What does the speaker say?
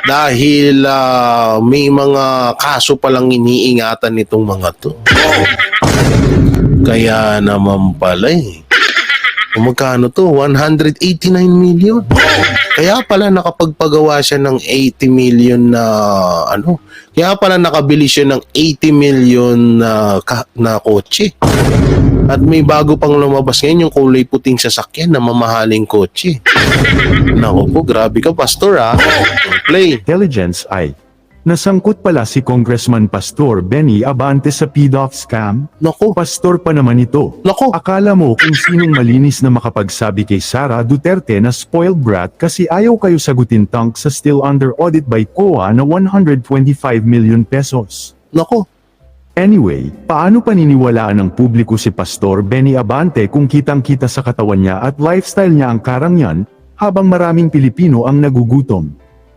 Dahil may mga kaso palang iniingatan nitong mga to. Kaya naman pala eh. Kung magkano to? 189 million. Kaya pala nakapagpagawa siya ng 80 million na Kaya pala nakabili siya ng 80 million na kotse. At may bago pang lumabas ngayon yung kulay puting sasakyan na mamahaling kotse. Nako po, grabe ka pastor Play. Intelligence ay nasangkot pala si Congressman Pastor Benny Abante sa PDOF scam. Nako. Pastor pa naman ito. Nako. Akala mo kung sinong malinis na makapagsabi kay Sara Duterte na spoiled brat kasi ayaw kayo sagutin tank sa still under audit by COA na 125 million pesos. Nako. Anyway, paano paniniwalaan ng publiko si Pastor Benny Abante kung kitang-kita sa katawan niya at lifestyle niya ang karangyan, habang maraming Pilipino ang nagugutom?